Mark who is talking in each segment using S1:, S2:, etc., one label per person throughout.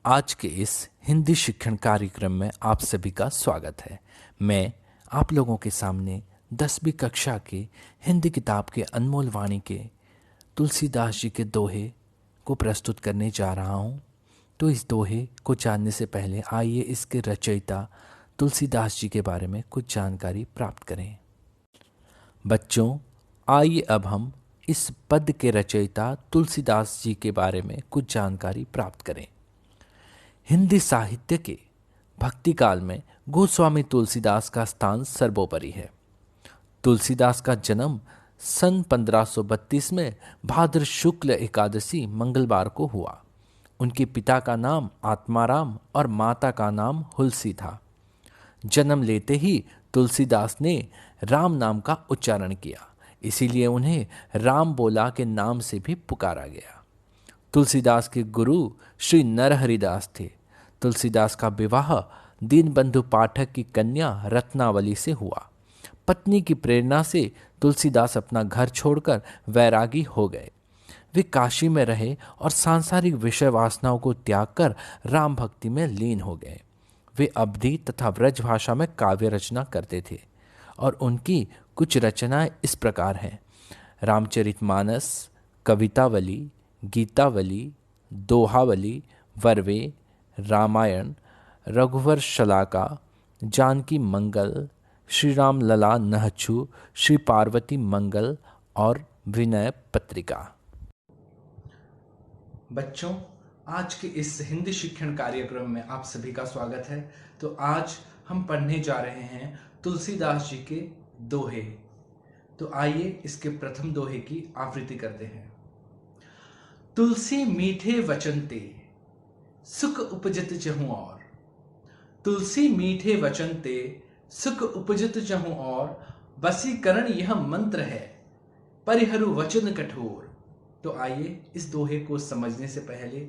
S1: आज के इस हिंदी शिक्षण कार्यक्रम में आप सभी का स्वागत है। मैं आप लोगों के सामने 10वीं कक्षा के हिंदी किताब के अनमोल वाणी के तुलसीदास जी के दोहे को प्रस्तुत करने जा रहा हूँ। तो इस दोहे को जानने से पहले आइए इसके रचयिता तुलसीदास जी के बारे में कुछ जानकारी प्राप्त करें। बच्चों, आइए अब हम इस पद के रचयिता तुलसीदास जी के बारे में कुछ जानकारी प्राप्त करें। हिंदी साहित्य के भक्ति काल में गोस्वामी तुलसीदास का स्थान सर्वोपरि है। तुलसीदास का जन्म सन 1532 में भाद्र शुक्ल एकादशी मंगलवार को हुआ। उनके पिता का नाम आत्माराम और माता का नाम हुलसी था। जन्म लेते ही तुलसीदास ने राम नाम का उच्चारण किया, इसीलिए उन्हें राम बोला के नाम से भी पुकारा गया। तुलसीदास के गुरु श्री नरहरिदास थे। तुलसीदास का विवाह दीनबंधु पाठक की कन्या रत्नावली से हुआ। पत्नी की प्रेरणा से तुलसीदास अपना घर छोड़कर वैरागी हो गए। वे काशी में रहे और सांसारिक विषय वासनाओं को त्याग कर राम भक्ति में लीन हो गए। वे अवधी तथा व्रज भाषा में काव्य रचना करते थे और उनकी कुछ रचनाएं इस प्रकार हैं: रामचरितमानस, कवितावली, गीतावली, दोहावली, वर्वे, रामायण, रघुवर शलाका, जानकी मंगल, श्री राम लला नहछु, श्री पार्वती मंगल और विनय पत्रिका। बच्चों, आज के इस हिंदी शिक्षण कार्यक्रम में आप सभी का स्वागत है। तो आज हम पढ़ने जा रहे हैं तुलसीदास जी के दोहे। तो आइए इसके प्रथम दोहे की आवृत्ति करते हैं। तुलसी मीठे वचन ते सुख उपजत चहु और। तुलसी मीठे वचन ते सुख उपजत चहु और, वसीकरण यह मंत्र है परिहरु वचन कठोर। तो आइए इस दोहे को समझने से पहले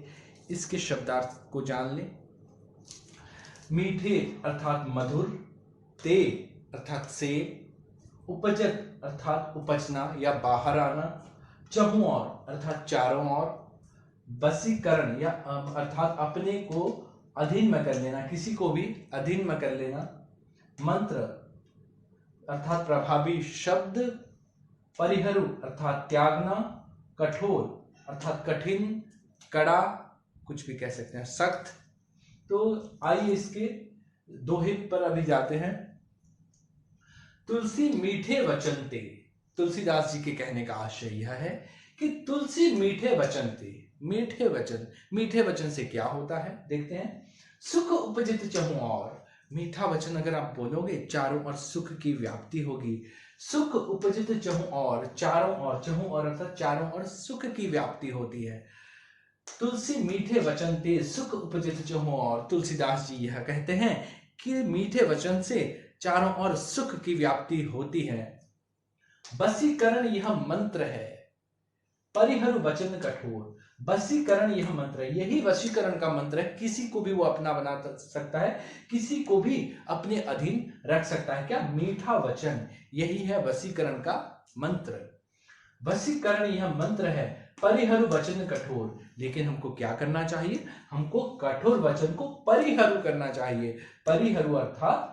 S1: इसके शब्दार्थ को जान लें। मीठे अर्थात मधुर, ते अर्थात से, उपजत अर्थात उपजना या बाहर आना, चहु और अर्थात चारों ओर, वशीकरण या अर्थात अपने को अधीन में कर लेना, किसी को भी अधीन में कर लेना, मंत्र अर्थात प्रभावी शब्द, परिहरु अर्थात त्यागना, कठोर अर्थात कठिन, कड़ा कुछ भी कह सकते हैं, सख्त। तो आइए इसके दोहे पर अभी जाते हैं। तुलसी मीठे वचन ते। तुलसीदास जी के कहने का आशय यह है कि तुलसी मीठे वचन ते। मीठे वचन, मीठे वचन से क्या होता है देखते हैं। सुख उपजित चहु और। मीठा वचन अगर आप बोलोगे चारों ओर सुख की व्याप्ति होगी। सुख उपजित चहु और, चारों ओर, चहु और अर्थात चारों ओर सुख की व्याप्ति होती है। तुलसी मीठे वचन ते सुख उपजित चहु और। तुलसीदास जी यह कहते हैं कि मीठे वचन से चारों ओर सुख की व्याप्ति होती है। वशीकरण यह मंत्र है परिहरु वचन कठोर। वशीकरण यह मंत्र है, यही वशीकरण का मंत्र है। किसी को भी वो अपना बना सकता है, किसी को भी अपने अधीन रख सकता है। क्या? मीठा वचन, यही है वशीकरण का मंत्र। वशीकरण यह मंत्र है परिहरु वचन कठोर। लेकिन हमको क्या करना चाहिए? हमको कठोर वचन को परिहरु करना चाहिए। परिहरु अर्थात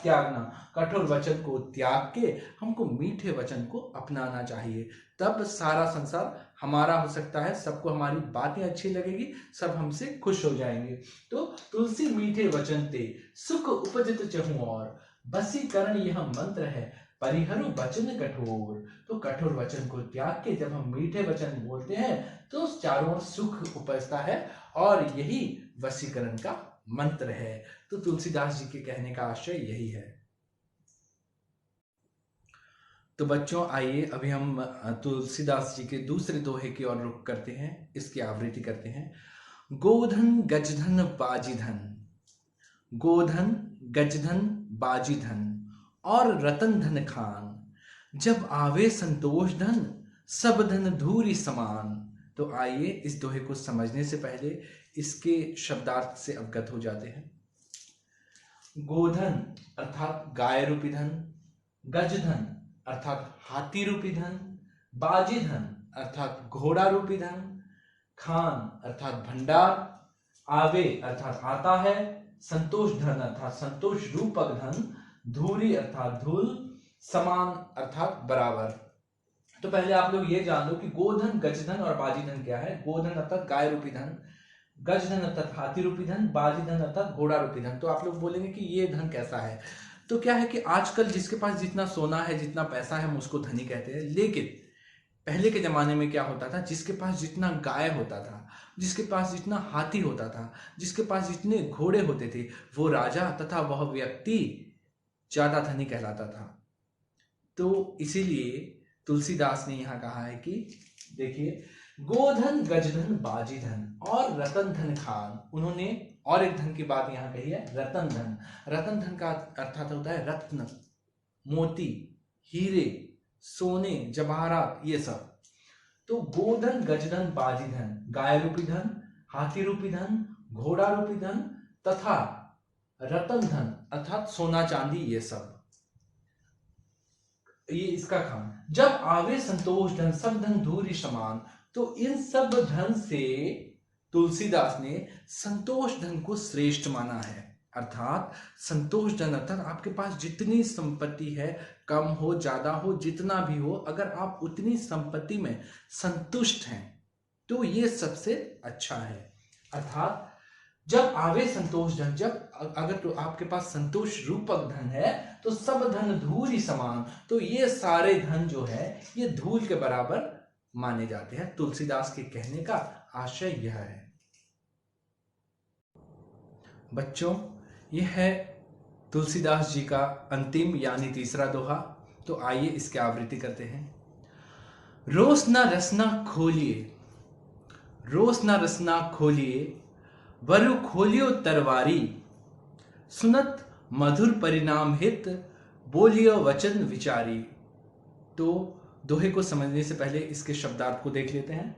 S1: त्यागना। कठोर वचन को त्याग के हमको मीठे वचन को अपनाना चाहिए। तब सारा संसार हमारा हो सकता है, सबको हमारी बातें अच्छी लगेगी, सब हमसे खुश हो जाएंगे। तो तुलसी मीठे वचन ते सुख उपजित चहु और, वशीकरण यह मंत्र है परिहरु वचन कठोर। तो कठोर वचन को त्याग के जब हम मीठे वचन बोलते हैं तो चारों ओर सुख उपजता है और यही वशीकरण का मंत्र है। तो तुलसीदास जी के कहने का आशय यही है। तो बच्चों, आइए अभी हम तुलसीदास जी के दूसरे दोहे की ओर रुख करते हैं, इसकी आवृत्ति करते हैं। गोधन गजधन बाजीधन, गोधन गजधन बाजीधन और रतन धन खान, जब आवे संतोष धन सब धन धूरी समान। तो आइए इस दोहे को समझने से पहले इसके शब्दार्थ से अवगत हो जाते हैं। गोधन अर्थात गाय रूपी धन, गजधन अर्थात हाथी रूपी धन, बाजी धन अर्थात घोड़ा रूपी धन, खान अर्थात भंडार आवे अर्थात आता है, संतोष धन अर्थात संतोष रूपक धन, धूरी अर्थात धूल, समान अर्थात बराबर। तो पहले आप लोग ये जान लो कि गोधन, गजधन और बाजीधन क्या है। गोधन अर्थात गाय रूपी धन, गजधन अर्थात हाथी रूपी धन, बाजीधन अर्थात घोड़ा रूपी धन। तो आप लोग बोलेंगे कि ये धन कैसा है। तो क्या है कि आजकल जिसके पास जितना सोना है, जितना पैसा है, हम उसको धनी कहते हैं। लेकिन पहले के जमाने में क्या होता था, जिसके पास जितना गाय होता था, जिसके पास जितना हाथी होता था, जिसके पास जितने घोड़े होते थे, वो राजा तथा वह व्यक्ति ज्यादा धनी कहलाता था। तो इसीलिए तुलसीदास ने यहां कहा है कि देखिए, गोधन, गजधन, बाजीधन और रतन धन खान। उन्होंने और एक धन की बात यहां कही है, रतन धन। रतन धन का अर्थात होता है रत्न, मोती, हीरे, सोने, जवाहरात, ये सब। तो गोधन, गजधन, बाजीधन, गाय रूपी धन, हाथी रूपी धन, घोड़ा रूपी धन तथा रतन धन अर्थात सोना चांदी, ये सब, ये इसका खान। जब आवे संतोष धन, सब धन धूरी समान। तो इन सब धन से तुलसीदास ने संतोष धन को श्रेष्ठ माना है। अर्थात संतोष धन अर्थात आपके पास जितनी संपत्ति है, कम हो ज्यादा हो, जितना भी हो, अगर आप उतनी संपत्ति में संतुष्ट हैं तो ये सबसे अच्छा है। अर्थात जब आवे संतोष धन, जब अगर तो आपके पास संतोष रूपक धन है तो सब धन धूरी समान। तो ये सारे धन जो है ये धूल के बराबर माने जाते हैं। तुलसीदास के कहने का आशय यह है। बच्चों, यह है तुलसीदास जी का अंतिम यानी तीसरा दोहा। तो आइए इसकी आवृत्ति करते हैं। रोसना रसना खोलिए, रोसना रसना खोलिए, वरु खोलियो तरवारी, सुनत मधुर परिणाम हित, बोलियो वचन विचारी। तो दोहे को समझने से पहले इसके शब्दार्थ को देख लेते हैं।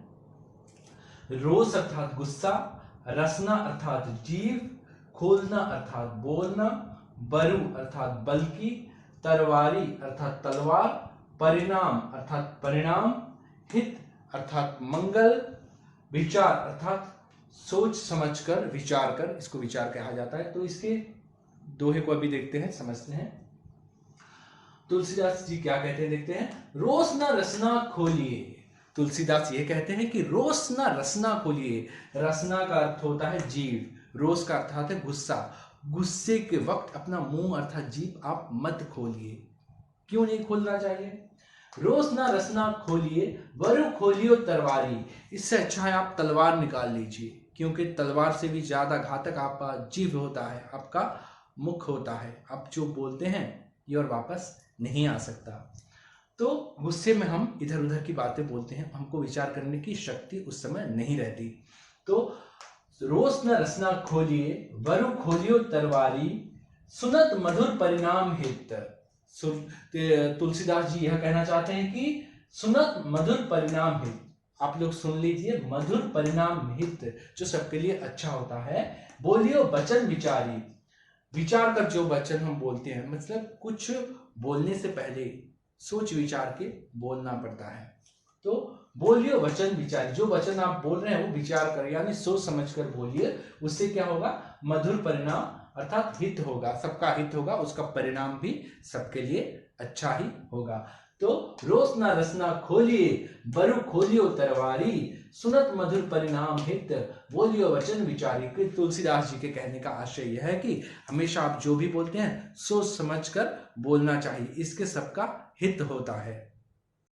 S1: रोष अर्थात गुस्सा, रसना अर्थात जीव, खोलना अर्थात बोलना, बरु अर्थात बल की, तरवारी अर्थात तलवार, परिणाम अर्थात परिणाम, हित अर्थात मंगल, विचार अर्थात सोच समझकर, विचार कर, इसको विचार कहा जाता है। तो इसके दोहे को अभी देखते हैं, समझते हैं। तुलसीदास जी क्या कहते हैं, देखते हैं। रोसना रसना खोलिए। तुलसीदास ये कहते हैं कि रोसना रसना खोलिए। रसना का अर्थ होता है जीव, रोस का अर्थ है गुस्सा। गुस्से के वक्त अपना मुंह अर्थात जीभ आप मत खोलिए। क्यों नहीं खोलना चाहिए? रोसना रसना खोलिए, वरु खोलियो तरवारी। इससे अच्छा है आप तलवार निकाल लीजिए, क्योंकि तलवार से भी ज्यादा घातक आपका जीभ होता है, आपका मुख होता है। आप जो बोलते हैं ये और वापस नहीं आ सकता। तो गुस्से में हम इधर उधर की बातें बोलते हैं, हमको विचार करने की शक्ति उस समय नहीं रहती। तो रोसना रसना खोलिए, वरु खोलियो तरवारी, सुनत मधुर परिणाम हित। तुलसीदास जी यह कहना चाहते हैं कि सुनत मधुर परिणाम हित। आप लोग सुन लीजिए, मधुर परिणाम हित, जो सबके लिए अच्छा होता है। बोलियो वचन विचारी, विचार कर जो वचन हम बोलते हैं, मतलब कुछ बोलने से पहले सोच विचार के बोलना पड़ता है। तो बोलियो वचन विचारी, जो वचन आप बोल रहे हैं वो विचार कर यानी सोच समझकर बोलिए। उससे क्या होगा? मधुर परिणाम अर्थात हित होगा, सबका हित होगा, उसका परिणाम भी सबके लिए अच्छा ही होगा। तो रोसना रसना खोलिए, बरु खोलियो तरवारी, सुनत मधुर परिणाम हित, बोलियो वचन विचारी। तुलसीदास जी के कहने का आशय यह है कि हमेशा आप जो भी बोलते हैं सोच समझकर बोलना चाहिए, इसके सबका हित होता है।